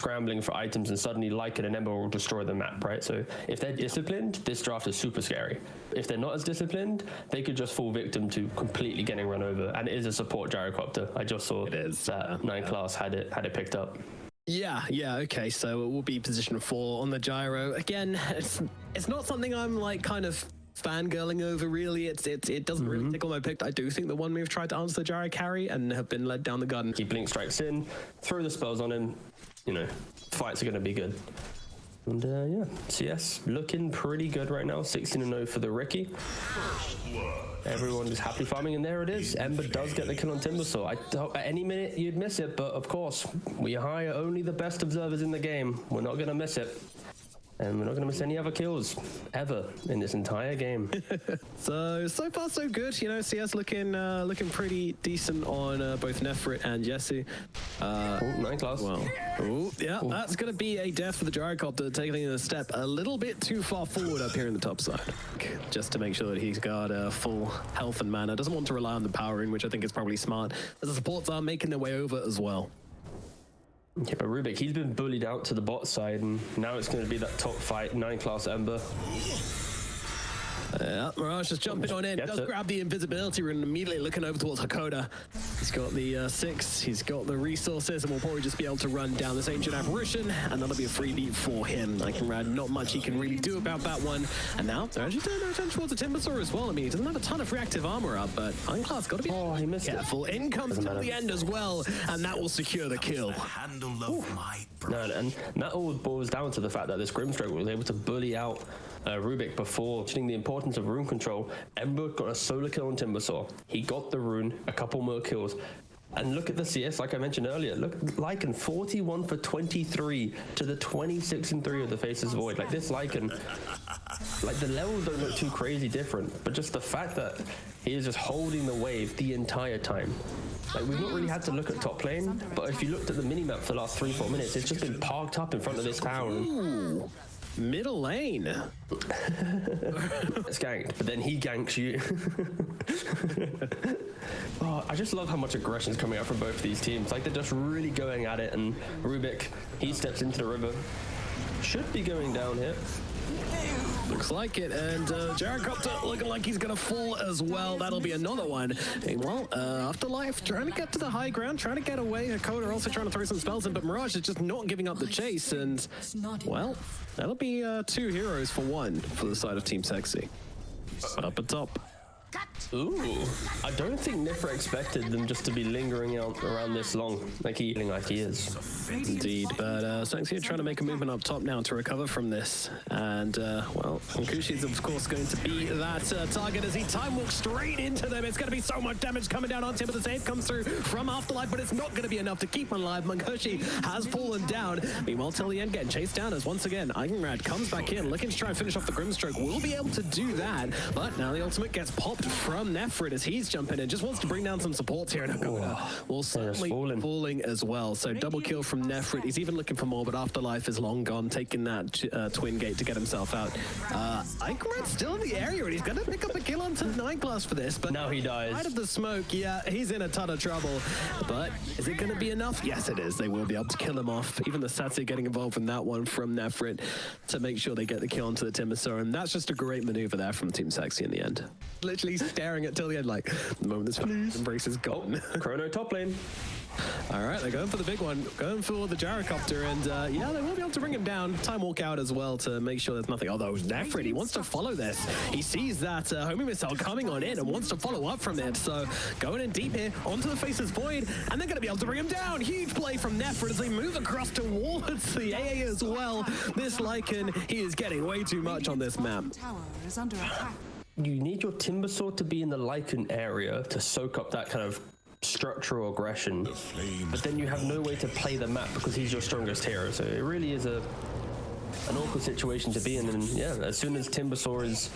scrambling for items, and suddenly Lycan and Ember will destroy the map, right? So if they're disciplined, this draft is super scary. If they're not as disciplined, they could just fall victim to completely getting run over. And it is a support gyrocopter. I just saw that 9 class had it picked up. Yeah, okay, so it will be position 4 on the gyro. Again, it's not something I'm like kind of fangirling over, really. It doesn't really tickle my pick. I do think the one move tried to answer the gyro carry and have been led down the gun. Keep Blink Strikes in, throw the spells on him, you know, fights are going to be good. And yeah, CS looking pretty good right now. 16-0 for the Ricky. Everyone is happy farming, and there it is. Ember does get the kill on Timbersaw. I thought at any minute you'd miss it, but of course, we hire only the best observers in the game. We're not going to miss it. And we're not going to miss any other kills ever in this entire game. So far so good. You know, CS looking pretty decent on both Nefrit and Jesse. 9 class. Well, yeah, that's going to be a death for the gyrocopter, taking a step a little bit too far forward up here in the top side. Just to make sure that he's got full health and mana. Doesn't want to rely on the power in, which I think is probably smart, as the supports are making their way over as well. Yeah, but Rubik, he's been bullied out to the bot side, and now it's going to be that top fight, 9 class Ember. Yeah, Mirage just jumping on in, does grab the invisibility rune and immediately looking over towards Hakoda. He's got the 6, he's got the resources, and will probably just be able to run down this Ancient Apparition, and that'll be a free beat for him. Like, not much he can really do about that one. And now they're actually turning their attention towards the Timbersaw as well. I mean, he doesn't have a ton of reactive armor up, but Ironclad's got to be he missed careful. It. In comes till the end as well, and that will secure the kill. No, and that all boils down to the fact that this Grimstroke was able to bully out Rubik before, mentioning the importance of rune control. Ember got a solo kill on Timbersaw. He got the rune, a couple more kills. And look at the CS, like I mentioned earlier. Look, Lycan 41 for 23 to the 26 and 3 of the Faceless Void. Like this Lycan, like the levels don't look too crazy different, but just the fact that he is just holding the wave the entire time. Like, we've not really had to look at top lane, but if you looked at the minimap for the last 3-4 minutes, it's just been parked up in front of this tower. Ooh. Middle lane. It's ganked, but then he ganks you. Oh, I just love how much aggression is coming out from both of these teams. Like, they're just really going at it, and Rubik, he steps into the river. Should be going down here. Looks like it, and Gyrocopter looking like he's gonna fall as well. That'll be another one. Meanwhile, Afterlife trying to get to the high ground, trying to get away. Hakoda also trying to throw some spells in, but Mirage is just not giving up the chase, and, well, that'll be 2 heroes for 1 for the side of Team Sexy. Up atop. Ooh, I don't think Nifra expected them just to be lingering out around this long, like he is. Indeed, but Sexy are trying to make a movement up top now to recover from this. And, well, Kushi is of course going to be that target as he time walks straight into them. It's going to be so much damage coming down on him, but the save comes through from Afterlife, but it's not going to be enough to keep him alive. Mankoshi has fallen down. Meanwhile, till the end, getting chased down as once again, Eigenrad comes back in, looking to try and finish off the Grimstroke. Will be able to do that, but now the ultimate gets popped from Nefrit as he's jumping in. Just wants to bring down some supports here, and Hakoda will certainly falling as well. So double kill from Nefrit. He's even looking for more, but Afterlife is long gone, taking that twin gate to get himself out. Eigenrad's still in the area, and he's going to pick up a kill onto 9 class for this, but now he dies. Out of the smoke, yeah, he's in a ton of trouble. But is it going to be enough? Yes, it is. They will be able to kill him off. Even the Satsi getting involved in that one from Nefrit to make sure they get the kill onto the Timbersaw, and that's just a great maneuver there from Team Sexy in the end. Literally staring at till the end, like, the moment this embrace is gone. Chrono top lane. All right, they're going for the big one, going for the Gyrocopter, and yeah, they will be able to bring him down. Time walk out as well to make sure there's nothing. Although Nefrit, he wants to follow this. He sees that homing missile coming on in and wants to follow up from it. So going in deep here onto the Faceless Void, and they're going to be able to bring him down. Huge play from Nefrit as they move across towards the AA as well. This Lycan, he is getting way too much on this map. You need your Timbersaw to be in the Lycan area to soak up that kind of structural aggression, but then you have no way to play the map because he's your strongest hero. So it really is an awkward situation to be in. And yeah, as soon as Timbersaw is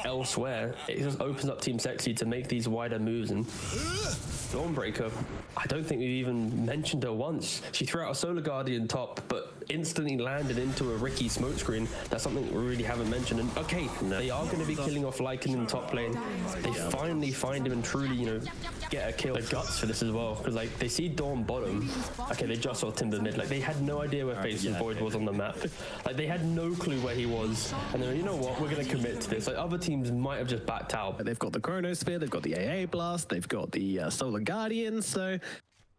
elsewhere, it just opens up Team Sexy to make these wider moves. And Dawnbreaker, I don't think we've even mentioned her once. She threw out a Solar Guardian top, but instantly landed into a Ricky smokescreen. That's something we really haven't mentioned. And okay, they are going to be killing off Lycan in the top lane. They finally find him and truly, you know, get a kill. The guts for this as well, because like they see Dawn bottom. Okay, they just saw Timber mid. Like they had no idea where Faceless Void was on the map. Like they had no clue where he was. And they're like, you know what, we're going to commit to this. Like other teams might have just backed out. They've got the Chronosphere, they've got the AA Blast, they've got the Solar Guardian. So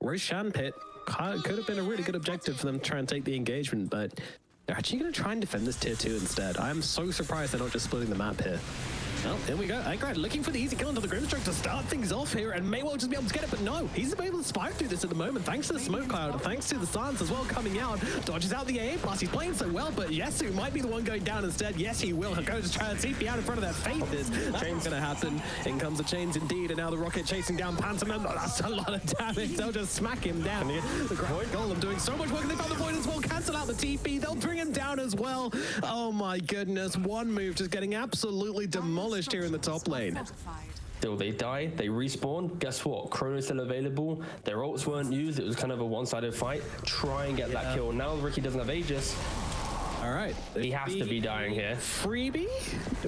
Roshan Pit could have been a really good objective for them to try and take the engagement, but they're actually going to try and defend this tier 2 instead. I'm so surprised they're not just splitting the map here. Well, here we go. Ankrad looking for the easy kill into the Grimstroke to start things off here, and may well just be able to get it, but no, he's able to spike through this at the moment, thanks to the smoke cloud, thanks to the silence as well coming out. Dodges out the AA plus, he's playing so well, but Yesu might be the one going down instead. Yes, he will. He'll go to try and TP out in front of that Faith is. Chain's going to happen. In comes the Chains indeed, and now the Rocket chasing down Pantomime. Oh, that's a lot of damage. They'll just smack him down. The Void Golem doing so much work, and they found the Void as well. Cancel out the TP. They'll bring him down as well. Oh my goodness. One move just getting absolutely demolished here in the top lane. Still, they die, they respawn. Guess what? Chrono's still available. Their ults weren't used. It was kind of a one-sided fight. Try and get that kill. Now Ricky doesn't have Aegis. All right. He has to be dying here. Freebie?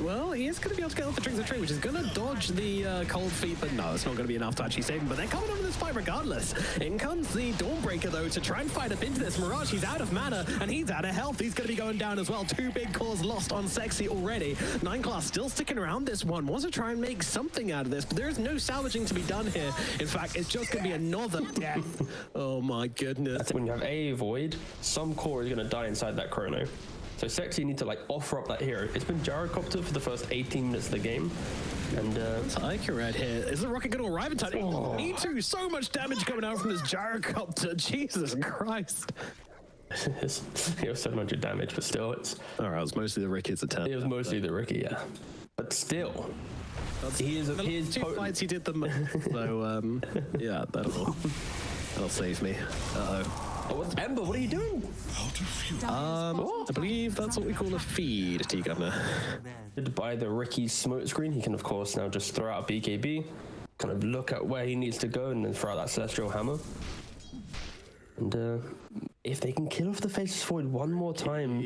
Well, he is going to be able to get off the Drinks of Tree, which is going to dodge the cold feet, but no, it's not going to be enough to actually save him. But they're coming over this fight regardless. In comes the Dawnbreaker, though, to try and fight up into this. Mirage, he's out of mana, and he's out of health. He's going to be going down as well. 2 big cores lost on Sexy already. 9 class still sticking around this one. Wants to try and make something out of this, but there is no salvaging to be done here. In fact, it's just going to be another death. Oh, my goodness. When you have a Void, some core is going to die inside that Chrono. So Sexy need to like offer up that hero. It's been Gyrocopter for the first 18 minutes of the game. And Tiger right here. Is the Rocket going to arrive in time? Oh. Need to. So much damage coming out from this Gyrocopter. Jesus Christ. It was so much damage, but still it's... All right, it was mostly the Ricky's attempt. It was mostly the Ricky, yeah. But still, he is two fights he did the most. So, yeah, that'll save me. Uh-oh. Oh, Ember, what are you doing? I believe that's what we call a feed, T-Governor. By the Ricky's smoke screen, he can of course now just throw out a BKB, kind of look at where he needs to go, and then throw out that Celestial Hammer. And if they can kill off the Faceless Void one more time...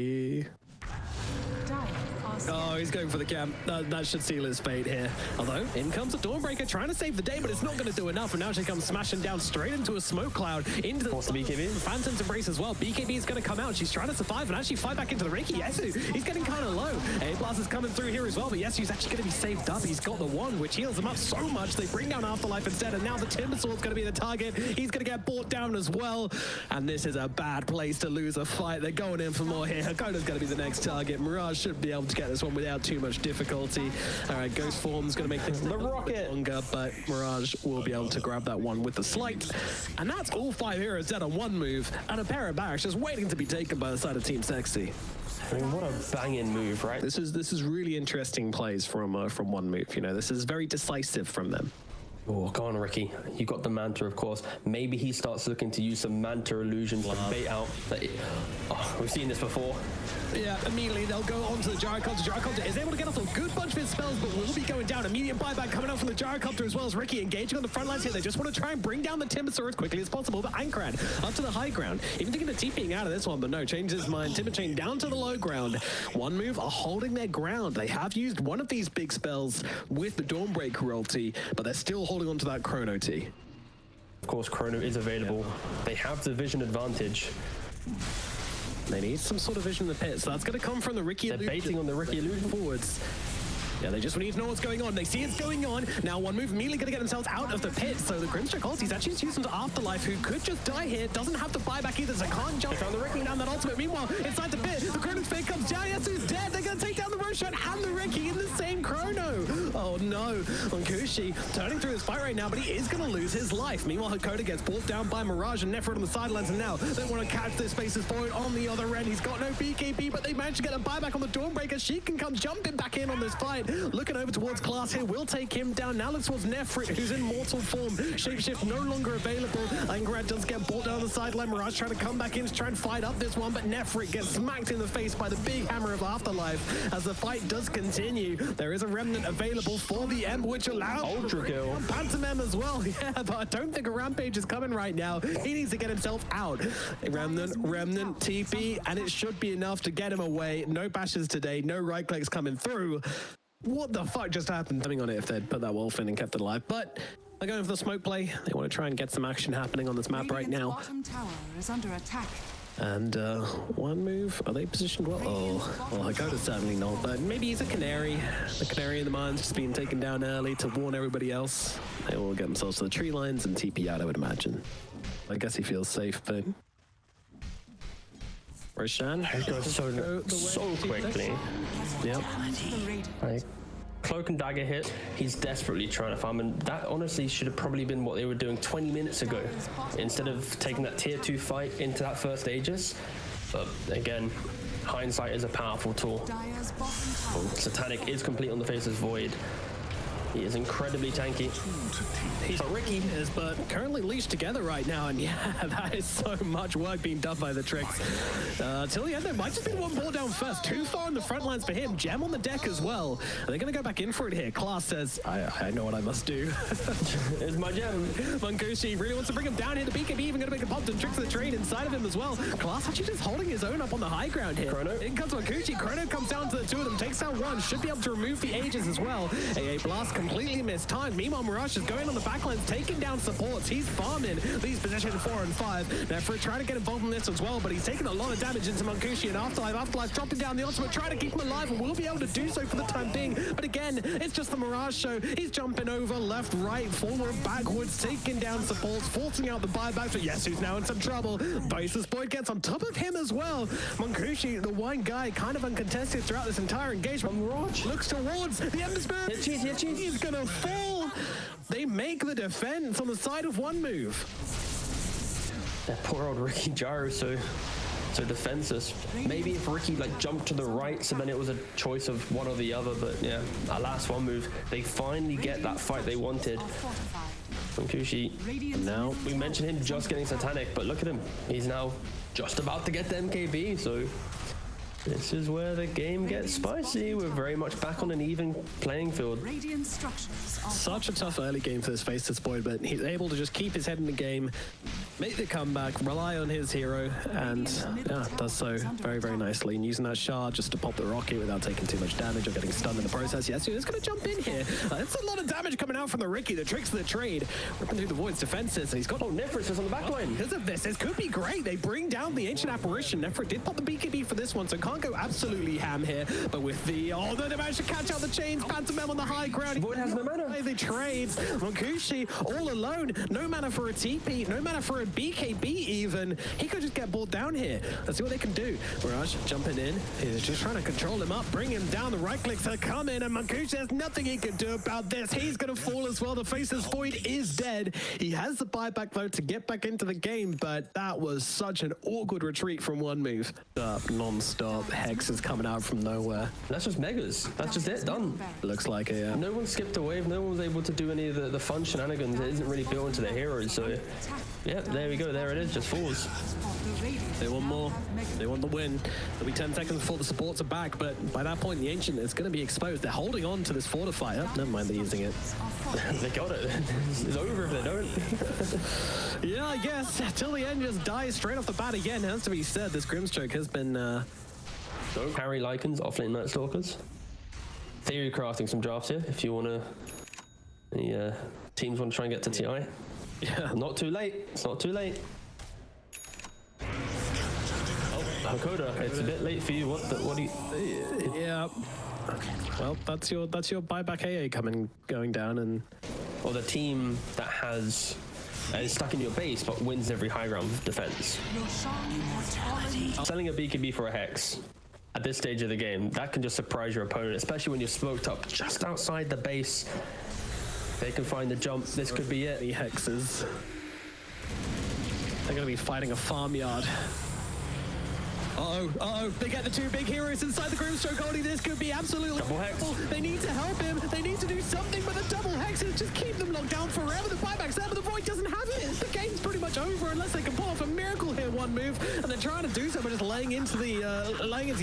Oh, he's going for the camp. That should seal his fate here. Although, in comes the Dawnbreaker trying to save the day, but it's not going to do enough. And now she comes smashing down straight into a smoke cloud. Into the BKB. Phantom's Embrace as well. BKB is going to come out. She's trying to survive and actually fight back into the Ricky. Yesu, he's getting kind of low. A-Blast is coming through here as well, but Yesu's actually going to be saved up. He's got the one, which heals him up so much. They bring down Afterlife instead, and now the Timber Sword's going to be the target. He's going to get brought down as well. And this is a bad place to lose a fight. They're going in for more here. Hakoda's going to be the next target. Mirage should be able to get this one without too much difficulty. All right, Ghost Form's going to make things a little bit longer, but Mirage will be able to grab that one with the slight. And that's all 5 heroes dead on one move, and a pair of barracks just waiting to be taken by the side of Team Sexy. I mean, what a banging move, right? This is really interesting plays from one move. You know, this is very decisive from them. Oh, go on, Ricky. You got the Manta, of course. Maybe he starts looking to use some Manta illusions to bait out. Oh, we've seen this before. Yeah, immediately they'll go onto the Gyrocopter. Gyrocopter is able to get off a good bunch of his spells, but will be going down. Immediate buyback coming out from the Gyrocopter as well as Ricky engaging on the front lines here. They just want to try and bring down the Timber Sword as quickly as possible, but Ankrad up to the high ground. Even thinking of TPing out of this one, but no, changes his mind. Timber Chain down to the low ground. One move are holding their ground. They have used one of these big spells with the Dawnbreaker ulti, but they're still holding on to that Chrono T. Of course, Chrono is available. They have the vision advantage. They need some sort of vision in the pit, so that's going to come from the Ricky illusion. They're baiting on the Ricky illusion forwards. Yeah, they just need to know what's going on. They see it's going on. Now one move immediately going to get themselves out of the pit. So the Grimstroke ulti's actually just using to Afterlife, who could just die here. Doesn't have to buy back either, so can't jump on the Ricky down that ultimate. Meanwhile, inside the pit, the Chronosphere comes down. Yesu's dead. They're going to take down the Roshan and the Ricky in the same Chrono. Oh no. Onkushi turning through this fight right now, but he is going to lose his life. Meanwhile, Hakoda gets brought down by Mirage and Nefrid on the sidelines, and now they want to catch this Faceless Void on the other end. He's got no BKB, but they managed to get a buyback on the Dawnbreaker. She can come jumping back in on this fight. Looking over towards Class here, will take him down. Now looks towards Nefrit, who's in mortal form. Shapeshift no longer available. Angrad does get brought down the sideline. Mirage trying to come back in to try and fight up this one, but Nefrit gets smacked in the face by the big hammer of Afterlife as the fight does continue. There is a remnant available for the Ember, which allows Ultra kill. Pantomime as well. Yeah, but I don't think a Rampage is coming right now. He needs to get himself out. Remnant, TP, and it should be enough to get him away. No bashes today, no right clicks coming through. What the fuck just happened? Coming on it if they'd put that wolf in and kept it alive, but they're going for the smoke play. They want to try and get some action happening on this map right now. Bottom tower is under attack. And one move, are they positioned well? Oh, well, Hakoda's certainly not, but maybe he's a canary. The canary in the mine's just being taken down early to warn everybody else. They will get themselves to the tree lines and TP out, I would imagine. I guess he feels safe, but... Roshan goes so quickly. Yep. Like, cloak and dagger hit. He's desperately trying to farm, and that honestly should have probably been what they were doing 20 minutes ago, instead of taking that tier 2 fight into that first Aegis. But again, hindsight is a powerful tool. Satanic is complete on the Faceless Void. He is incredibly tanky. Ricky is, but currently leashed together right now, and yeah, that is so much work being done by the Tricks. Till the end, there might just be one ball down first. Too far on the front lines for him. Gem on the deck as well. Are they going to go back in for it here? Class says, I know what I must do. It's my gem. Mangushi really wants to bring him down here. The BKB even going to make a pump and Tricks of the train inside of him as well. Class actually just holding his own up on the high ground here. Chrono. In comes Mangushi. Chrono comes down to the two of them, takes down one. Should be able to remove the Aegis as well. AA Blast completely missed time. Meanwhile, Mirage is going on the backlines, taking down supports. He's farming these positions 4 and 5. Nefrit trying to get involved in this as well, but he's taking a lot of damage into Mangushi and Afterlife dropping down the ultimate, trying to keep him alive, and will be able to do so for the time being. But again, it's just the Mirage show. He's jumping over left, right, forward, backwards, taking down supports, forcing out the buyback. So yes, he's now in some trouble. Faceless Void gets on top of him as well. Mangushi, the one guy, kind of uncontested throughout this entire engagement. Mirage looks towards the Ember Spirit. He's gonna fall. They make the defense on the side of one move. That poor old Ricky Gyro, so defenseless. Maybe if Ricky like jumped to the right, so then it was a choice of one or the other. But yeah, that last one move, they finally get that fight they wanted. Mangushi. Now we mentioned him just getting Satanic, but look at him. He's now just about to get the MKB. So this is where the game gets spicy. We're very much back on an even playing field. Such a tough early game for this Faceless Void, but he's able to just keep his head in the game, make the comeback, rely on his hero, and yeah, does so very, very nicely. And using that shard just to pop the rocket without taking too much damage or getting stunned in the process. Yes, he's going to jump in here. It's a lot of damage coming out from the Ricky. The Tricks of the trade, ripping through the Void's defenses, and he's got... Oh, Nefrit is on the back line. Because of this could be great. They bring down the Ancient Apparition. Nefrit did pop the BKB for this one, so can't go absolutely ham here. But with the... Oh, they managed to catch out the chains. Pantomime on the high ground. Void has no mana. The trades. Mangushi all alone. No mana for a TP. No mana for a BKB even. He could just get brought down here. Let's see what they can do. Mirage jumping in. He's just trying to control him up, bring him down. The right clicks are coming, and Mangushi has nothing he can do about this. He's going to fall as well. The Faceless Void is dead. He has the buyback though to get back into the game, but that was such an awkward retreat from one move. Non-stop. Hex is coming out from nowhere. That's just Megas. That's just it. Done. Looks like it, yeah. No one skipped a wave. No one was able to do any of the fun shenanigans. It isn't really built into their heroes. So, yeah, there we go. There it is. Just falls. They want more. They want the win. It'll be 10 seconds before the supports are back, but by that point, the Ancient is going to be exposed. They're holding on to this fortifier. Never mind, they're using it. They got it. It's over if they don't. Yeah, I guess. Till the end just dies straight off the bat again. It has to be said, this Grimstroke has been... Don't carry Lycans, offlane Night Stalkers. Theory crafting some drafts here if you want to... Any teams want to try and get to TI. Yeah. Not too late. It's not too late. Hakoda, it's a bit late for you. What do you... Yeah. Well, that's your buyback AA going down, and... Or the team that has... is stuck in your base but wins every high ground defense. Selling a BKB for a Hex at this stage of the game, that can just surprise your opponent, especially when you're smoked up just outside the base. They can find the jump. This could be it. The Hexes. They're going to be fighting a farmyard. Uh-oh, they get the two big heroes inside the Grimstroke holding. This could be absolutely double hex. They need to help him. They need to do something, but the double hexes just keep them locked down forever. The buyback's there, but the Void doesn't have it. The game's pretty much over unless they can pull off a miracle here, one move, and they're trying to do so by just laying into the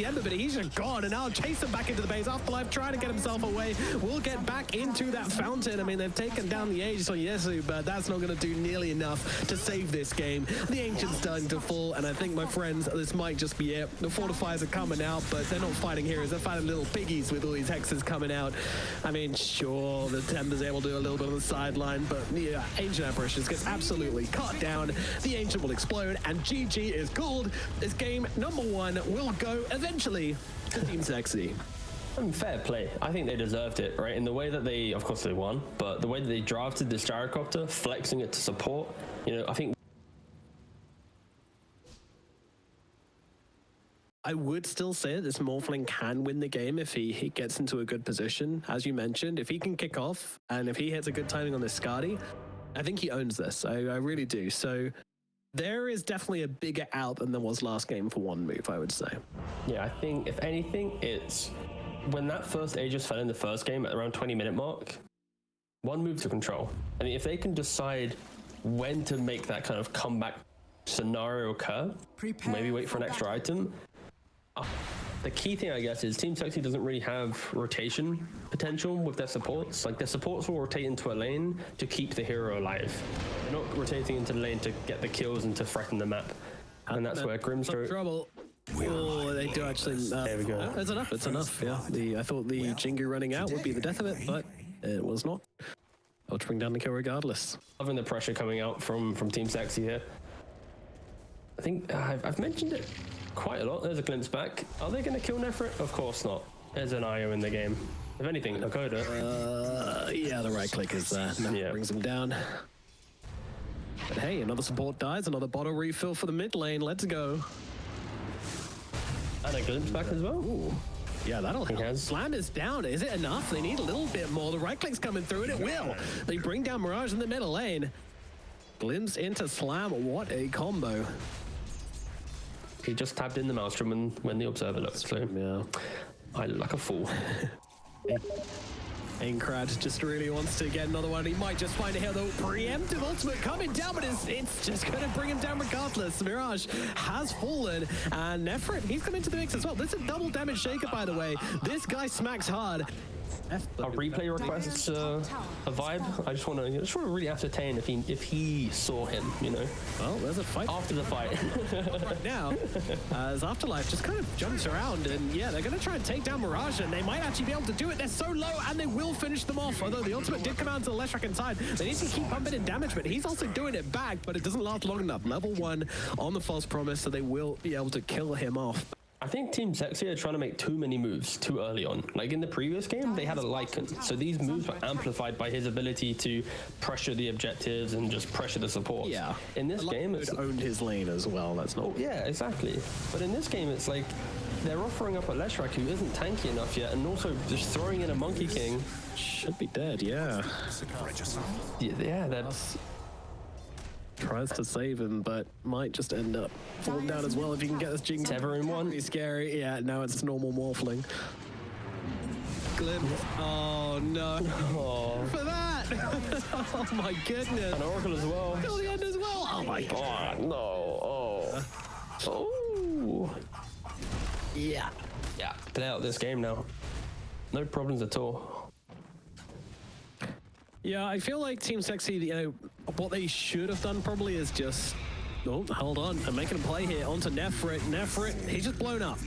Ember, but he's just gone, and now chase him back into the base. Afterlife trying to get himself away. Will get back into that fountain. I mean, they've taken down the Aegis on Yesu, but that's not going to do nearly enough to save this game. The Ancient's starting to fall, and I think, my friends, this might just be it. The Fortifiers are coming out, but they're not fighting heroes. They're fighting little piggies with all these hexes coming out. I mean, sure, the Ember's able to do a little bit on the sideline, but yeah, Ancient Apparitions gets absolutely cut down. The Ancient will explode, and GG is called. This game, number one, will go eventually to Team Sexy. Fair play. I think they deserved it, right? In the way that they, of course they won, but the way that they drafted this gyrocopter, flexing it to support, you know, I think I would still say that this Morphling can win the game if he gets into a good position. As you mentioned, if he can kick off and if he hits a good timing on this Skadi, I think he owns this. I really do. So there is definitely a bigger out than there was last game for one move, I would say. yeah, I think if anything, it's when that first Aegis fell in the first game at around 20-minute mark, one move to control. I mean, if they can decide when to make that kind of comeback scenario occur, maybe wait for an extra item. The key thing, I guess, is Team Sexy doesn't really have rotation potential with their supports. Like, their supports will rotate into a lane to keep the hero alive. They're not rotating into the lane to get the kills and to threaten the map. And that's where Grimstroke... Trouble. Oh, they do actually... there we go. It's enough, it's enough, yeah. I thought the Jingu running out would be the death of it, but it was not. I'll bring down the kill regardless. Loving the pressure coming out from Team Sexy here. I think I've mentioned it quite a lot. There's a glimpse back. Are they going to kill Nefrit? Of course not. There's an IO in the game. If anything, Nakoda. Yeah, the right click is there. Yeah. Brings him down. But hey, another support dies, another bottle refill for the mid lane. Let's go. And a glimpse back as well. Ooh. Yeah, that'll help. Slam is down. Is it enough? They need a little bit more. The right click's coming through, and it will. They bring down Mirage in the middle lane. Glimpse into Slam. What a combo. He just tapped in the Maelstrom when the Observer looked. So Yeah. I look like a fool. Aincrad just really wants to get another one. He might just find a hero. The preemptive ultimate coming down, but it's just going to bring him down regardless. Mirage has fallen, and Nefrit, he's come into the mix as well. This is a double damage shaker, by the way. This guy smacks hard. Our replay requests a vibe. I just want to really ascertain if he saw him, you know. Well, there's a fight after the fight right now, as Afterlife just kind of jumps around, and yeah, they're going to try and take down Mirage, and they might actually be able to do it. They're so low, and they will finish them off. Although the ultimate did come out to the Leshrac inside, they need to keep pumping in damage, but he's also doing it back, but it doesn't last long enough. Level 1 on the False Promise, so they will be able to kill him off. I think Team Sexy are trying to make too many moves too early on. Like in the previous game, they had a Lycan. So these moves were amplified by his ability to pressure the objectives and just pressure the supports. Yeah. In this game, it's owned his lane as well. That's not... Oh, yeah, exactly. But in this game, it's like they're offering up a Leshrac who isn't tanky enough yet, and also just throwing in a Monkey King. Should be dead, yeah. Yeah, that's... Tries to save him, but might just end up falling down as well if you can get this Jing. Tether in one. Pretty scary. Yeah, now it's normal Morphling. Glimpse. Oh, no. Oh. For that! Oh, my goodness. An Oracle as well. Till the end as well. Oh, my God. Oh, no. Oh. Oh. Yeah. Yeah. Play out this game now. No problems at all. Yeah, I feel like Team Sexy, you know, what they should have done probably is just... Oh, hold on. I'm making a play here onto Nefrit. Nefrit, he's just blown up.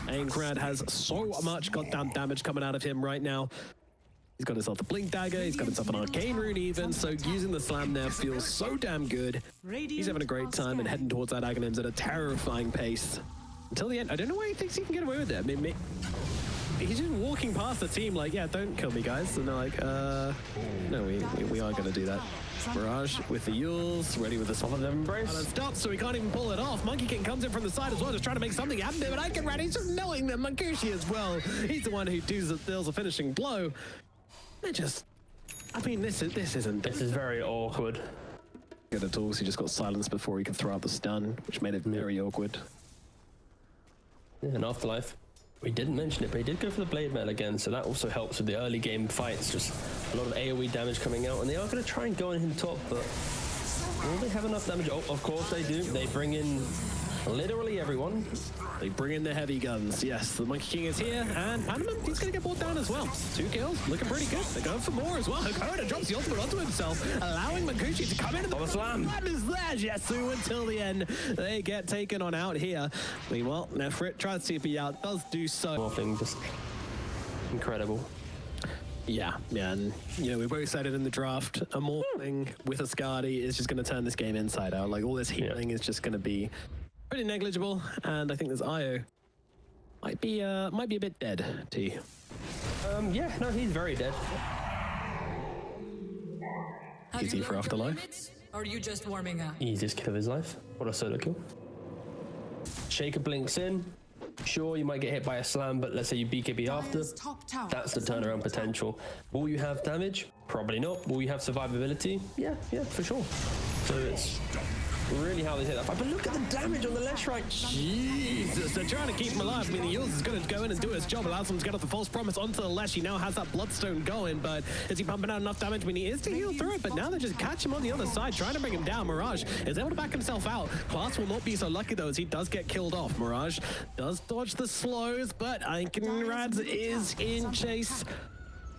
Aincrad has so much goddamn damage coming out of him right now. He's got himself a Blink Dagger. He's got himself an Arcane Rune even. So using the Slam there feels so damn good. He's having a great time and heading towards that Aghanims at a terrifying pace. Until the end. I don't know why he thinks he can get away with it. I mean, he's just walking past the team like, yeah, don't kill me, guys. And they're like, no, we are going to do that. Mirage with the Yules, ready with the Sovereign Embrace. And it stops, so he can't even pull it off. Monkey King comes in from the side as well, just trying to make something happen there, but I can run. He's just milling them. Mankushi as well. He's the one who deals a finishing blow. They're just... I mean, this isn't... This is very awkward. Good at all, so he just got silenced before he could throw out the stun, which made it very awkward. Yeah, and Afterlife, we didn't mention it, but he did go for the Blade Mail again, so that also helps with the early game fights. Just a lot of AoE damage coming out, and they are going to try and go on him top, but will they have enough damage? Oh, of course they do. They bring in literally everyone. They bring in the heavy guns. Yes, the Monkey King is here, and Panama, he's going to get brought down as well. 2 kills, looking pretty good. They're going for more as well. Hakoda drops the ultimate onto himself, allowing Mancucci to come in. The slam is there, Jesu, until the end. They get taken on out here. Meanwhile, Nefrit tries to TP out, does do so. Morphling, just incredible. Yeah, and you know, we both said it in the draft. A Morphling with a Skadi is just going to turn this game inside out. Like, all this healing is just going to be pretty negligible, and I think this IO might be a bit dead. T. Yeah, no, he's very dead. Easy for Afterlife. Or are you just warming up? Easiest kill of his life. What a solo kill. Shaker blinks in. Sure, you might get hit by a slam, but let's say you BKB after. That's the turnaround potential. Will you have damage? Probably not. Will you have survivability? Yeah, for sure. So it's really how they hit that fight. But look at the damage on the Leshrac. Jesus, they're trying to keep him alive. I mean, the Eels is going to go in and do his job, allows him to get off the false promise onto the Lesh. He now has that Bloodstone going, but is he pumping out enough damage? I mean, he is to heal through it, but now they just catch him on the other side, trying to bring him down. Mirage is able to back himself out. Class will not be so lucky, though, as he does get killed off. Mirage does dodge the slows, but Einkenrad is in chase.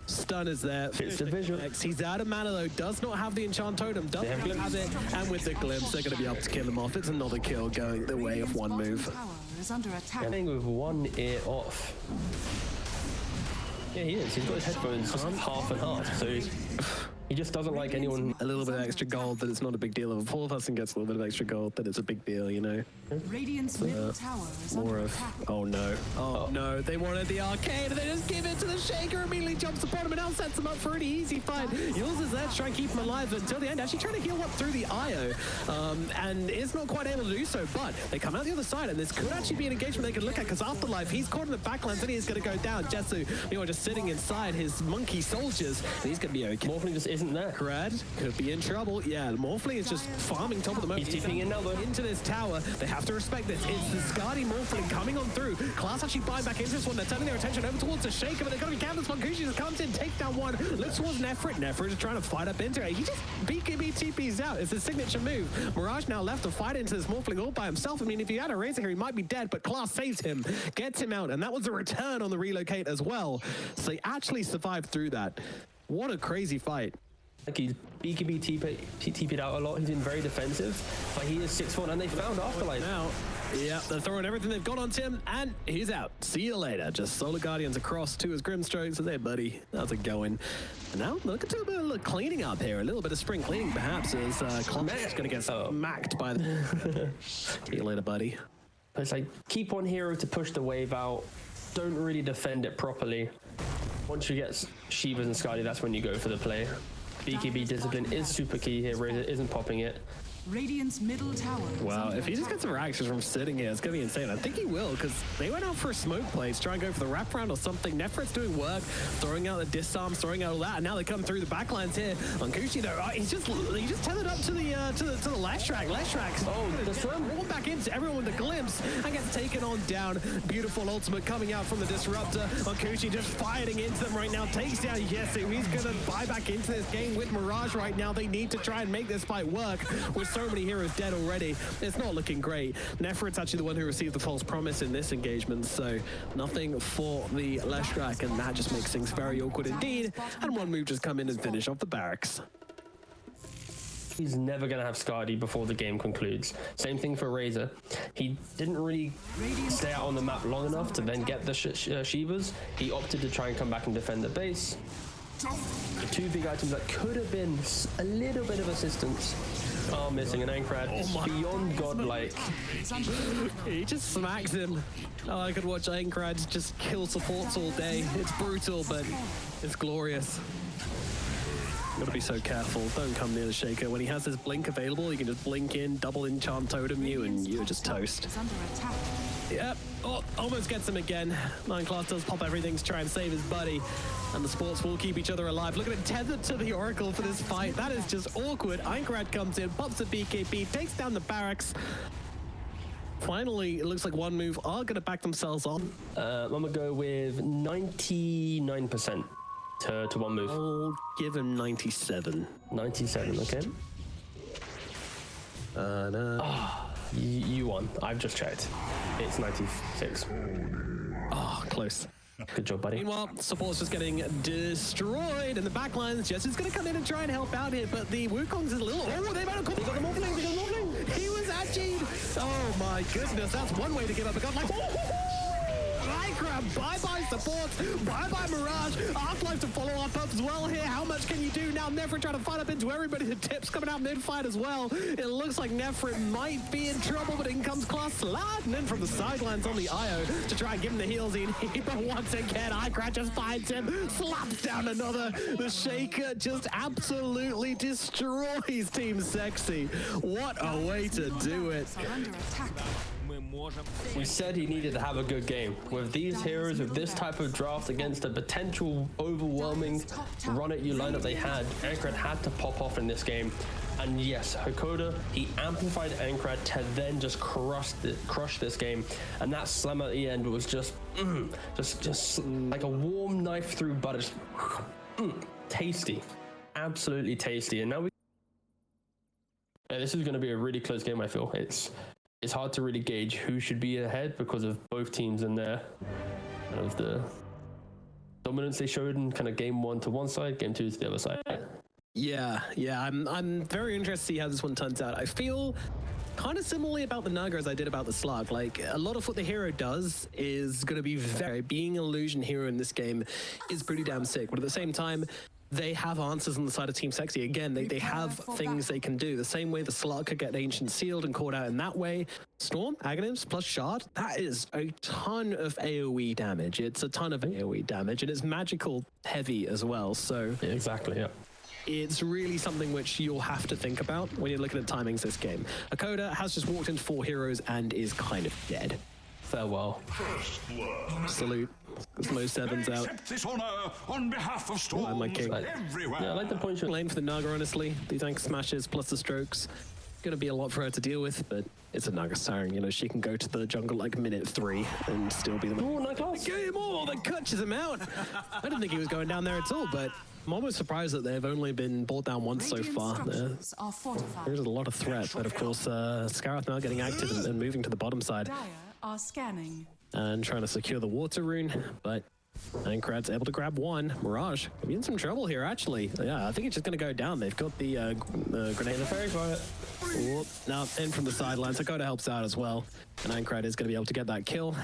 Stun is there. It's the visual. He's out of mana though, does not have the enchant totem, doesn't have it, and with the glimpse they're going to be able to kill him off. It's another kill going the way of one move. I think with one ear off. Yeah, he is. He's got his headphones half and half, so he just doesn't like anyone. A little bit of extra gold, that it's not a big deal. If a full person gets a little bit of extra gold, then it's a big deal, you know? Radiant's middle tower is More under of, attack. oh no. Oh no, they wanted the arcade, they just give it to the Shaker, immediately jumps upon him and now sets him up for an easy fight. Yules is there to try and keep him alive until the end, actually trying to heal up through the IO, and is not quite able to do so, but they come out the other side, and this could actually be an engagement they could look at, because Afterlife, he's caught in the backlands, and he is going to go down. Jesu, you are just sitting inside his monkey soldiers, and he's going to be okay. Morphling just isn't there. Crad could be in trouble. Yeah, Morphling is just farming top of the moment. He's TPing in now though. Into this tower. They have to respect this. It's the Skadi Morphling coming on through. Class actually buying back into this one. They're turning their attention over towards the Shaker, but they're going to be camped. Mancucci just comes in, takes down one, looks towards Nefrit. Nefrit is trying to fight up into it. He just BKB TPs out. It's his signature move. Mirage now left to fight into this Morphling all by himself. I mean, if he had a Razor here, he might be dead, but Class saves him, gets him out, and that was a return on the relocate as well. So he actually survived through that. What a crazy fight. Like he's BKB TP'd out a lot. He's been very defensive, but he is 6'1", and they found Afterlife. Now, yeah, they're throwing everything they've got on Tim, and he's out. See you later. Just Solar Guardians across to his Grimstrokes. Says, hey, buddy, how's it going? And now, look at a bit of cleaning up here. A little bit of spring cleaning, perhaps, as Clon's going to get smacked by the... See you later, buddy. But it's like, keep one hero to push the wave out. Don't really defend it properly. Once you get Shivas and Skadi, that's when you go for the play. BKB discipline is super key here. Razor isn't popping it. Radiant's middle tower. Wow, if he just gets some reactions from sitting here, it's going to be insane. I think he will, because they went out for a smoke play to try and go for the wraparound or something. Nefrit's doing work, throwing out the disarms, throwing out all that, and now they come through the backlines here. Mancucci, though, he's just tethered up to the Leshrac. Oh, the slam. Rolled back into everyone with a glimpse and gets taken on down. Beautiful ultimate coming out from the Disruptor. Mancucci just fighting into them right now. Takes down Yesu. He's going to buy back into this game with Mirage right now. They need to try and make this fight work with so many heroes dead already. It's not looking great. Nefrit's actually the one who received the false promise in this engagement, so nothing for the Leshrac, and that just makes things very awkward indeed. And one move just come in and finish off the barracks. He's never going to have Skadi before the game concludes. Same thing for Razor. He didn't really stay out on the map long enough to then get the Shivas. He opted to try and come back and defend the base. The two big items that could have been a little bit of assistance are missing, and Ankrad beyond godlike. He just smacks him. Oh, I could watch Ankrad just kill supports all day. It's brutal, but it's glorious. Gotta be so careful. Don't come near the Shaker. When he has his blink available, you can just blink in, double enchant totem you, and you're just toast. Yep. Oh, almost gets him again. Nine Class does pop everything to try and save his buddy. And the sports will keep each other alive. Look at it, tethered to the Oracle for this fight. That is just awkward. Einkrad comes in, pops a BKB, takes down the barracks. finally, it looks like one move are going to back themselves on. I'm going to go with 99% to one move. I'll give him 97. 97, okay. You won. I've just checked. It's 96. Oh, close. Good job, buddy. Meanwhile, support's just getting destroyed in the backlines. Jesse's going to come in and try and help out here, but the Wukong's is a little... Oh, they got the Morphling, they got the Morphling. He was actually... Oh my goodness, that's one way to give up a gun. Like, bye-bye support, bye-bye Mirage. Afterlife to follow up as well here. How much can you do now? Nefrit trying to fight up into everybody. The tips coming out mid-fight as well. It looks like Nefrit might be in trouble, but in comes Class sliding in from the sidelines on the IO to try and give him the heals in. But once again, iCrat just finds him, slaps down another. The Shaker just absolutely destroys Team Sexy. What a way to do it. Under attack. We said he needed to have a good game. With these heroes, with this type of draft against a potential overwhelming run-at-you lineup they had, Ankrat had to pop off in this game. And yes, Hakoda, he amplified Ankrat to then just crush this game. And that slam at the end was just like a warm knife through butter. Tasty. Absolutely tasty. And now this is going to be a really close game, I feel. It's hard to really gauge who should be ahead because of both teams and their kind of the dominance they showed in kind of game one to one side, game two to the other side. Yeah, I'm very interested to see how this one turns out. I feel kind of similarly about the Naga as I did about the Slug. Like, a lot of what the hero does is going to be being an illusion hero in this game is pretty damn sick, but at the same time, they have answers on the side of Team Sexy. Again, they have things they can do. The same way the Slug could get Ancient Sealed and caught out in that way. Storm, Aghanim's plus Shard, that is a ton of AoE damage. It's a ton of AoE damage, and it's magical heavy as well, so... Yeah, exactly, yeah. It's really something which you'll have to think about when you're looking at timings this game. Hakoda has just walked into 4 heroes and is kind of dead. Farewell. Salute. Slow sevens out. This honor on behalf of Storm my king. everywhere. Yeah, I like the point. Lane for the Naga, honestly. The tank smashes plus the strokes. Going to be a lot for her to deal with, but it's a Naga Siren. You know, she can go to the jungle like minute 3 and still be the... Oh, no class. Game all that catches him out. I didn't think he was going down there at all, but I'm almost surprised that they've only been brought down once so far. Structures are fortified. There's a lot of threat, but of course, Scarrath now getting active and moving to the bottom side Dire are scanning. and trying to secure the water rune, but Ankrat's able to grab one. Mirage could be in some trouble here, actually. Yeah, I think it's just going to go down. They've got the grenade. The fairy fire. Whoop. Now, in from the sidelines. Hakoda helps out as well, and Ankrat is going to be able to get that kill.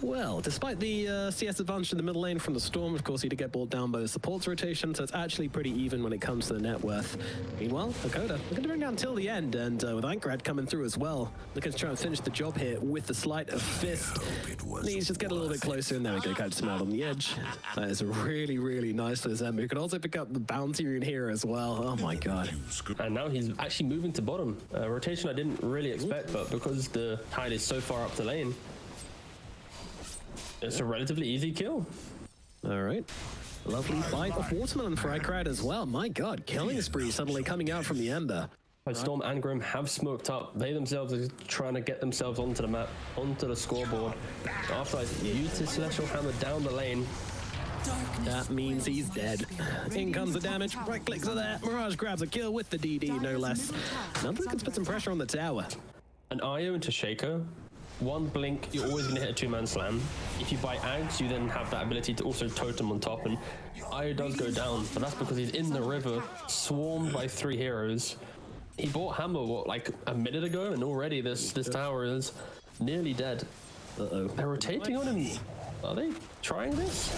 Well, despite the CS advantage in the middle lane from the Storm, of course, he did get brought down by the supports rotation, so it's actually pretty even when it comes to the net worth. Meanwhile, Hakoda looking to bring down till the end, and with Ankrat coming through as well, looking to try and finish the job here with the sleight of fist. Needs just get a little bit closer, and there we go, catch him out on the edge. That is really, really nice for Zembu. Who can also pick up the bounty rune here as well. Oh my god. And now he's actually moving to bottom. Rotation I didn't really expect, but because the tide is so far up the lane, it's a relatively easy kill. All right. Lovely bite of Watermelon for Ankrat as well. My god, killing spree suddenly coming out from the Ember. Both Storm and Grim have smoked up. They themselves are trying to get themselves onto the map, onto the scoreboard. After I used his Celestial Hammer down the lane, That means he's dead. In comes the damage. Right clicks are there. Mirage grabs a kill with the DD, no less. Number can put some pressure on the tower. an IO into Shaker, one blink, you're always going to hit a 2-man slam. If you buy Ags, you then have that ability to also totem on top, and IO does go down, but that's because he's in the river, swarmed by 3 heroes. He bought Hammer, what, like a minute ago, and already this tower is nearly dead. Uh-oh. They're rotating on him. Are they trying this?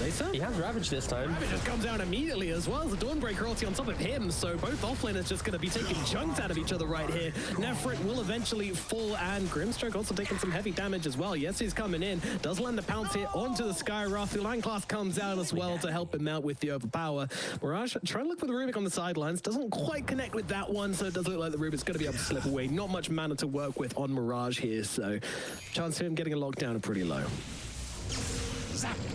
They so? He has Ravage this time. Ravage just comes down immediately as well as the Dawnbreaker ulti on top of him, so both offlaners just going to be taking chunks out of each other right here. Nefrit will eventually fall, and Grimstroke also taking some heavy damage as well. Yes, he's coming in. Does land the pounce here onto the Skywrath. The Line Class comes out as well to help him out with the Overpower. Mirage trying to look for the Rubik on the sidelines. Doesn't quite connect with that one, so it does look like the Rubik's going to be able to slip away. Not much mana to work with on Mirage here, so chance of him getting a lockdown are pretty low.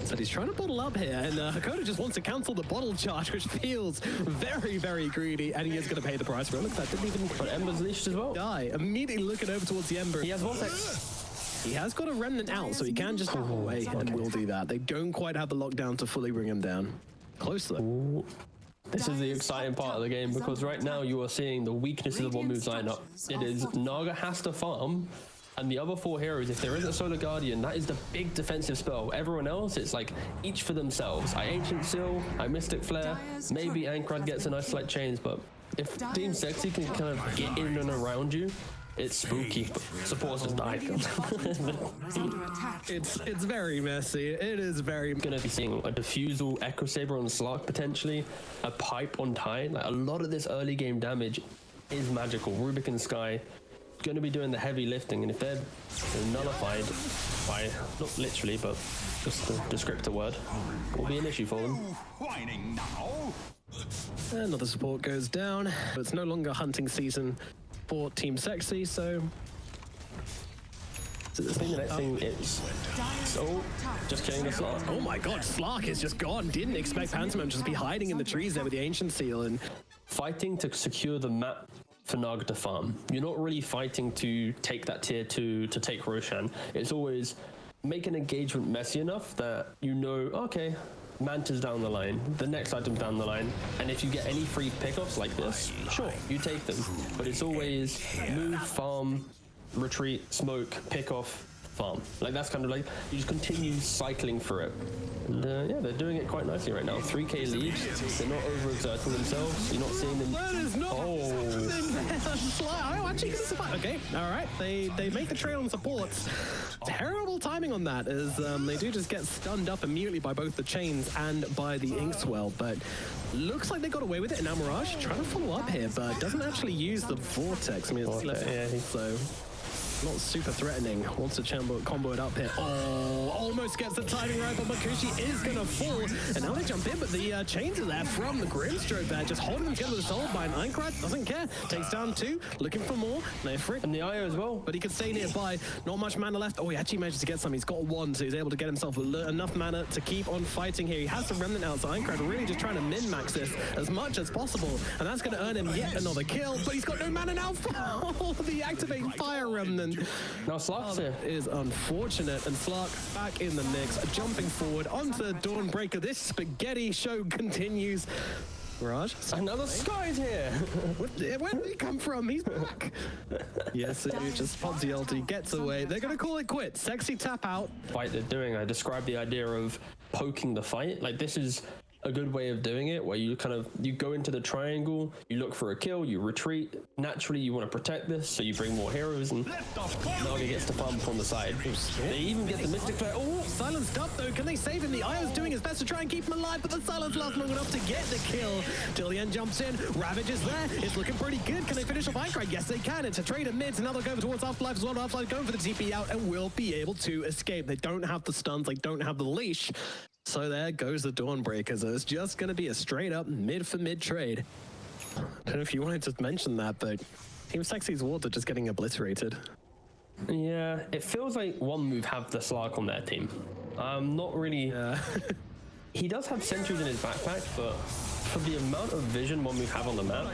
So he's trying to bottle up here, and Hakoda just wants to cancel the bottle charge, which feels very, very greedy, and he is going to pay the price for it. Look, that didn't even... But Ember's leashed as well. Die. Immediately looking over towards the Ember. He has Vortex. He has got a remnant out, so he can just move away, and will do that. They don't quite have the lockdown to fully bring him down. Close, though. Ooh. This is the exciting part of the game, because right now you are seeing the weaknesses of one move's lineup. It is Naga has to farm, and the other four heroes, if there isn't Solar Guardian, that is the big defensive spell. Everyone else, it's like each for themselves. I Ancient Seal, I Mystic Flare, maybe Ankrad gets a nice slight chains, but if Team Sexy can kind of get in and around you, it's spooky. Supports just died. It's very messy. It is very... Gonna be seeing a Diffusal, Echo Saber on Slark potentially, a Pipe on Tide. Like a lot of this early game damage is magical. Rubik and Sky gonna be doing the heavy lifting, and if they're nullified by, not literally, but just the descriptor word, will be an issue for them. Whining now. Another support goes down, but it's no longer hunting season for Team Sexy, so... So the next thing is... So, just killing the Slark. Oh my god, Slark is just gone. Didn't expect Pantomime to just be hiding in the trees there with the Ancient Seal, and... Fighting to secure the map for Naga to farm. You're not really fighting to take that tier 2, to take Roshan. It's always make an engagement messy enough that you know, okay, Manta's down the line, the next item's down the line, and if you get any free pickoffs like this, sure, you take them. But it's always move, farm, retreat, smoke, pick off, farm. Like that's kind of like, you just continue cycling through it. And yeah, they're doing it quite nicely right now. 3k leads, they're not overexerting themselves, you're not seeing them... That is not... Oh, actually gonna survive. Okay, alright, they make the trade on supports. Terrible timing on that, as they do just get stunned up immediately by both the chains and by the Inkswell, but looks like they got away with it. And now Mirage trying to follow up here, but doesn't actually use the Vortex. I mean, it's left, so not super threatening. Wants to combo it up here. Oh, almost gets the timing right, but Makushi is gonna fall. And now they jump in, but the chains are there from the Grimstroke there, just holding them together with the Soulbind. Ankrad doesn't care. Takes down 2, looking for more. Nefrit. And the IO as well. But he can stay nearby. Not much mana left. Oh, he actually manages to get some. He's got 1, so he's able to get himself enough mana to keep on fighting here. He has the Remnant out, so Ankrad really just trying to min-max this as much as possible. And that's going to earn him yet another kill, but he's got no mana now for the Activate Fire Remnant. Now Slark's here. Is unfortunate, and Slark back in the mix, jumping forward onto Dawnbreaker. This spaghetti show continues. Mirage? Another Sky's here! Where did he come from? He's back! Yes, it just pops the ulti, gets away. They're gonna call it quits. Sexy tap out. Fight they're doing, I described the idea of poking the fight. Like this is a good way of doing it, where you you go into the triangle, you look for a kill, you retreat. Naturally, you want to protect this, so you bring more heroes, and Naga gets to farm up on the side. They even get the Mystic Flare. Oh, silenced up though. Can they save him? The IO's doing his best to try and keep him alive, but the silence lasts long enough to get the kill. Dillian jumps in. Ravage is there. It's looking pretty good. Can they finish off Ankrad? Yes, they can. It's a trade of mids, and now they're going towards Afterlife as well. Afterlife going for the TP out and will be able to escape. They don't have the stuns. They don't have the leash. So there goes the Dawnbreaker. So it's just going to be a straight up mid for mid trade. I don't know if you wanted to mention that, but Team Sexy's wards are just getting obliterated. Yeah, it feels like one move have the Slark on their team. Not really. Yeah. He does have sentries in his backpack, but for the amount of vision one move have on the map,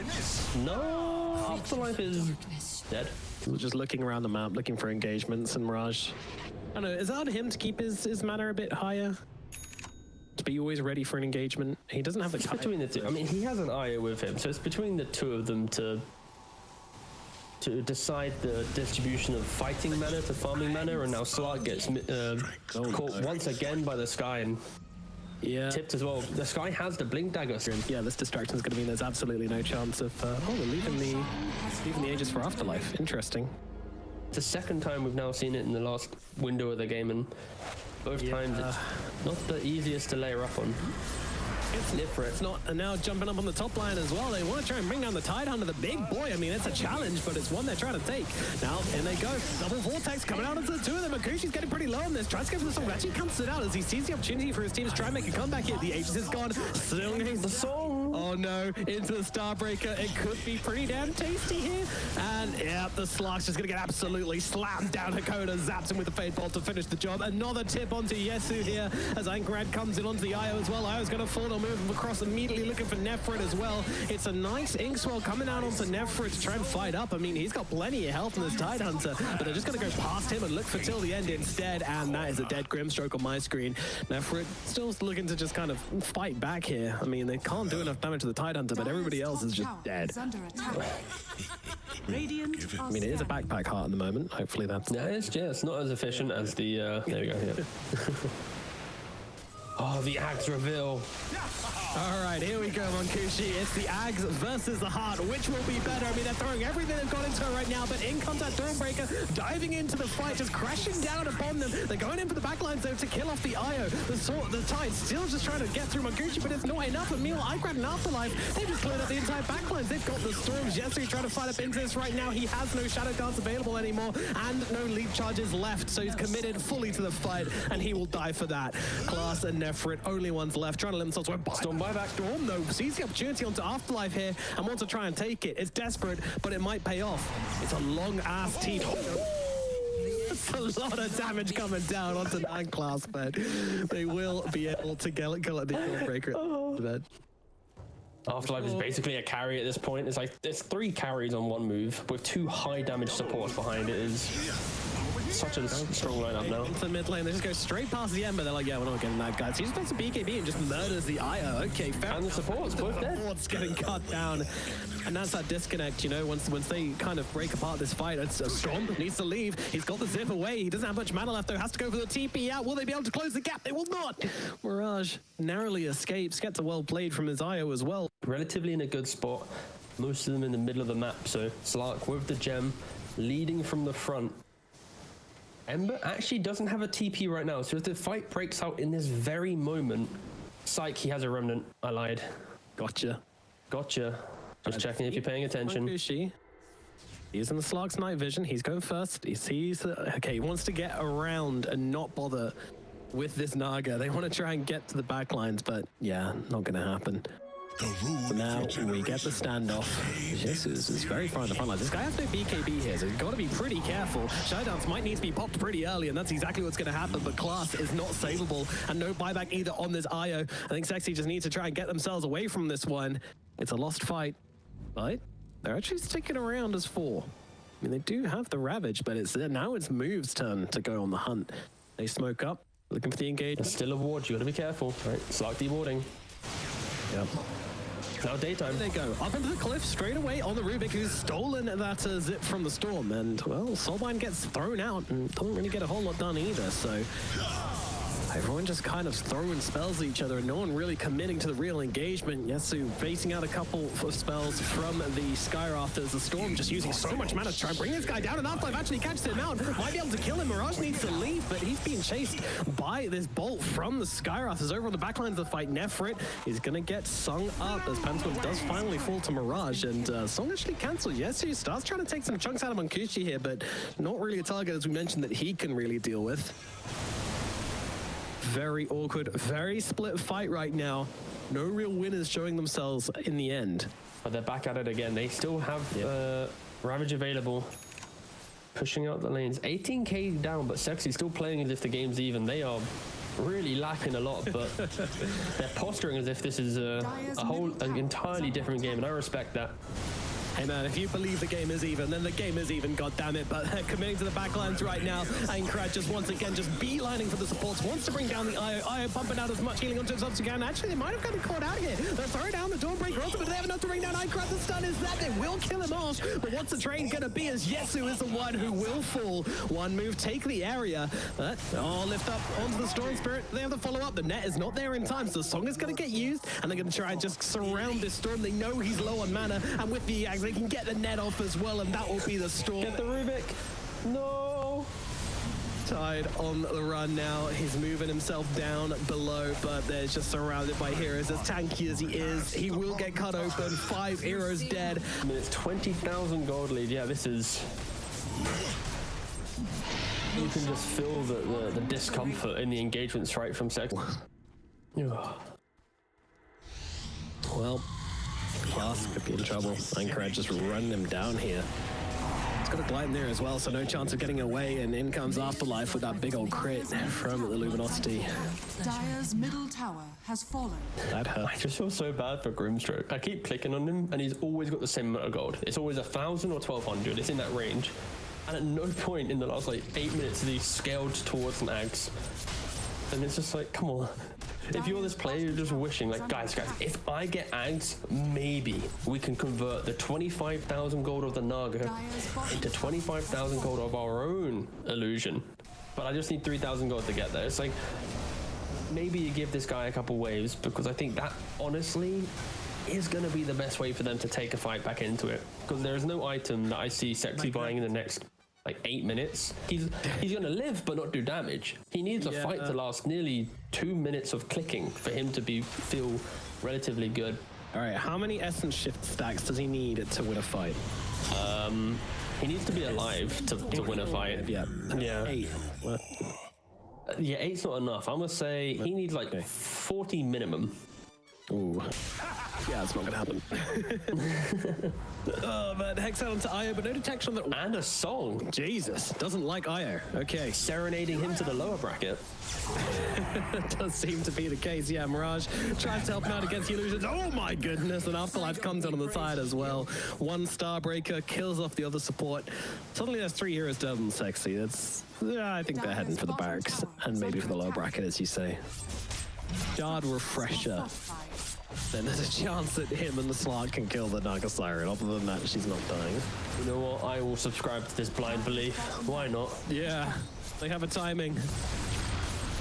no, Afterlife is dead. We're just looking around the map, looking for engagements, and Mirage. I don't know, is it on him to keep his mana a bit higher? To be always ready for an engagement? He doesn't have the It's between the two. I mean, he has an IO with him, so it's between the two of them to decide the distribution of fighting mana to farming mana, and now Slark gets caught once again by the Sky and tipped as well. The Sky has the Blink Dagger. Yeah, this distraction is going to mean there's absolutely no chance of... oh, they're leaving the Aegis for Afterlife. Interesting. It's the second time we've now seen it in the last window of the game, and both times it's not the easiest to layer up on. It's Nifrit. It's not, and now jumping up on the top line as well. They want to try and bring down the Tidehunter, the big boy. I mean, it's a challenge, but it's one they're trying to take. Now, in they go. Double Vortex coming out into the two of them. Makushi's getting pretty low on this. Tries to go for the song. Actually comes it out as he sees the opportunity for his team to try and make a comeback here. The Aegis is gone. Still getting the song. Oh no, into the Starbreaker. It could be pretty damn tasty here. And yeah, the Slark's just gonna get absolutely slammed down. Hakoda zaps him with the Fade Bolt to finish the job. Another tip onto Yesu here as Ankrad comes in onto the Io as well. Io's gonna fall, move him across immediately, looking for Nefrit as well. It's a nice Inkswell coming out onto Nefrit to try and fight up. I mean, he's got plenty of health in this Tidehunter, but they're just gonna go past him and look for till the end instead. And that is a dead Grimstroke on my screen. Nefrit still looking to just kind of fight back here. I mean, they can't do enough damage to the Tidehunter, but everybody else is just dead. I mean, it is a backpack heart at the moment. Hopefully that's... Yeah, it's not as efficient as the... there we go, yeah. Oh, the Axe reveal. All right, here we go, Monkushi. It's the Ags versus the Heart. Which will be better? I mean, they're throwing everything they've got into it right now, but in comes that Dawnbreaker, diving into the fight, just crashing down upon them. They're going in for the backlines, though, to kill off the Io. The Tide still just trying to get through Monkushi, but it's not enough. Emil, Igrad, and Afterlife, they've just cleared up the entire backlines. They've got the Storms. Yesu trying to fight up into this right now. He has no Shadow Dance available anymore, and no leap charges left, so he's committed fully to the fight, and he will die for that. Class and Nefrit, only ones left, trying to limit themselves with Storm buyback. Storm, though, sees the opportunity onto Afterlife here and wants to try and take it. It's desperate, but it might pay off. It's a long-ass teeth. That's a lot of damage coming down onto that class, but they will be able to get the Dawnbreaker bed. Afterlife is basically a carry at this point. It's like there's 3 carries on one move with 2 high damage supports behind it. Is such a strong lineup now. Into the mid lane, they just go straight past the Ember. They're like, yeah, we're not getting that guy. So he just does a BKB and just murders the Io. Okay, fair. And the supports, both dead. Supports getting cut down. And that's that disconnect, you know, once they kind of break apart this fight. It's a Storm needs to leave. He's got the zip away. He doesn't have much mana left, though. Has to go for the TP out. Will they be able to close the gap? They will not. Mirage narrowly escapes. Gets a well played from his Io as well. Relatively in a good spot. Most of them in the middle of the map. So Slark with the gem, leading from the front. Ember actually doesn't have a TP right now, so if the fight breaks out in this very moment, psych, he has a remnant. I lied. Gotcha. Just checking if you're paying attention. He's in the Slark's night vision. He's going first. He sees... okay, he wants to get around and not bother with this Naga. They want to try and get to the backlines, but yeah, not going to happen. So now we get the standoff. Jesus is very far in the front line. This guy has no BKB here, so he's got to be pretty careful. Shadow Dance might need to be popped pretty early, and that's exactly what's going to happen, but Class is not savable, and no buyback either on this Io. I think Sexy just needs to try and get themselves away from this one. It's a lost fight, but they're actually sticking around as 4. I mean, they do have the Ravage, but now it's Move's turn to go on the hunt. They smoke up, looking for the engagement. There's still a ward, you got to be careful. Right, Slark dewarding. Yep. Now daytime. They go up into the cliff straight away on the Rubik, who's stolen that zip from the Storm, and well, Soulbind gets thrown out and doesn't really get a whole lot done either. So everyone just kind of throwing spells at each other and no one really committing to the real engagement. Yesu facing out a couple of spells from the Sky Rafters. The Storm just using so much mana to try and bring this guy down, and Afterlife actually catches him out. Might be able to kill him. Mirage needs to leave, but he's being chased by this bolt from the Sky Rafters over on the backlines of the fight. Nefrit is going to get sung up as Pentagon does finally fall to Mirage, and Song actually cancels. Yesu starts trying to take some chunks out of Monkushi here, but not really a target, as we mentioned, that he can really deal with. Very awkward, very split fight right now. No real winners showing themselves in the end. But they're back at it again. They still have Ravage available. Pushing out the lanes. 18k down, but Sexy still playing as if the game's even. They are really lacking a lot, but they're posturing as if this is an entirely different game, and I respect that. Hey man, if you believe the game is even, then the game is even, goddammit. But they're committing to the backlines right now. Ankrad just once again just beelining for the supports, wants to bring down the Io. Io pumping out as much healing onto himself as he can. Actually, they might have gotten caught out here. They're throwing down the Dawnbreaker ultimate, but they have enough to bring down Ankrad. The stun is that. They will kill him off. But what's the train gonna be, as Yesu is the one who will fall. One move, take the area. Lift up onto the Storm Spirit. They have to follow up. The net is not there in time, so the Song is gonna get used, and they're gonna try and just surround this Storm. They know he's low on mana, and with the Axe, they can get the net off as well, and that will be the Storm. Get the Rubik. No. Tide on the run now. He's moving himself down below, but they're just surrounded by heroes. As tanky as he is, he will get cut open. 5 heroes dead. I mean, it's 20,000 gold lead. Yeah, this is... You can just feel the discomfort in the engagements right from Sex. Well, Class could be in trouble. Icaret just running him down here. It's got a glide in there as well, so no chance of getting away, and in comes Afterlife with that big old crit from the Luminosity. Dire's middle tower has fallen. That hurt. I just feel so bad for Grimstroke. I keep clicking on him, and he's always got the same amount of gold. It's always 1,000 or 1,200. It's in that range. And at no point in the last, like, 8 minutes has he scaled towards an Ags. And it's just like, come on. If you're this player, you're just wishing, like, guys, if I get Ags, maybe we can convert the 25,000 gold of the Naga into 25,000 gold of our own illusion. But I just need 3,000 gold to get there. It's like, maybe you give this guy a couple waves, because I think that, honestly, is going to be the best way for them to take a fight back into it. Because there is no item that I see Sexy buying in the next, like, 8 minutes. He's gonna live but not do damage. He needs a fight to last nearly 2 minutes of clicking for him to feel relatively good. All right, how many Essence Shift stacks does he need to win a fight? He needs to be alive to win a fight. Yeah. 8. What? Yeah, 8's not enough. I'm gonna say he needs like 40 minimum. Ooh. Yeah, it's not gonna happen. But Hex out onto Io, but no detection on the... And a song. Jesus, doesn't like Io. Okay. Serenading him to the lower bracket. Does seem to be the case. Yeah, Mirage tries to help him out against the illusions. Oh my goodness, and Afterlife comes in on the side as well. One Starbreaker kills off the other support. Suddenly there's 3 heroes down and Sexy. That's... I think they're heading for the barracks and maybe for the lower bracket, as you say. Shard Refresher. Then there's a chance that him and the Slark can kill the Naga Siren. Other than that, she's not dying. You know what? I will subscribe to this blind belief. Why not? Yeah, they have a timing.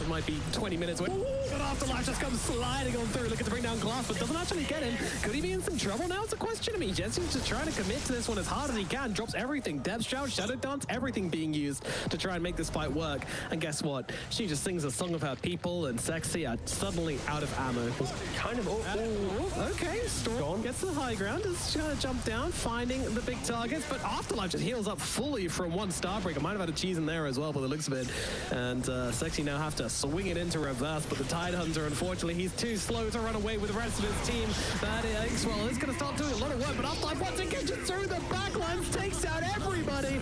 It might be 20 minutes away. But Afterlife just comes sliding on through, looking to bring down Glass, but doesn't actually get him. Could he be in some trouble now? It's a question to me. Jensen's just trying to commit to this one as hard as he can. Drops everything. Depth Shout, Shadow Dance, everything being used to try and make this fight work. And guess what? She just sings a song of her people, and Sexy are suddenly out of ammo. Kind of... Okay, Storm gets to the high ground. Is trying to jump down, finding the big targets, but Afterlife just heals up fully from one Starbreaker. Might have had a cheese in there as well, by the looks of it. And Sexy now have to swing it into reverse, but the Tide Hunter, unfortunately, he's too slow to run away with the rest of his team. That is, well, it's going to start doing a lot of work, but Afterlife, once it gets through the backlines, takes out everybody.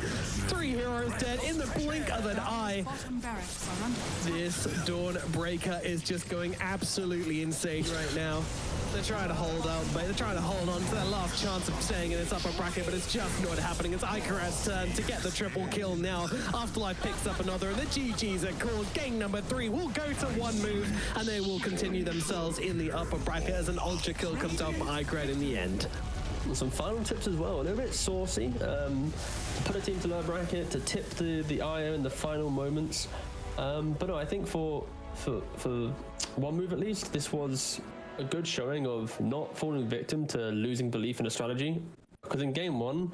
3 heroes dead in the blink of an eye. This Dawnbreaker is just going absolutely insane right now. They're trying to hold out, but they're trying to hold on to their last chance of staying in its upper bracket, but it's just not happening. It's Icaret's turn to get the triple kill now. Afterlife picks up another, and the GGs are called. Game number 3 will go to 1 move, and they will continue themselves in the upper bracket as an ultra kill comes out from Icaret in the end. And some final tips as well. A little bit saucy. Put a team to lower bracket to tip the IO in the final moments. But no, I think for 1 move at least, this was a good showing of not falling victim to losing belief in a strategy. Because in game 1,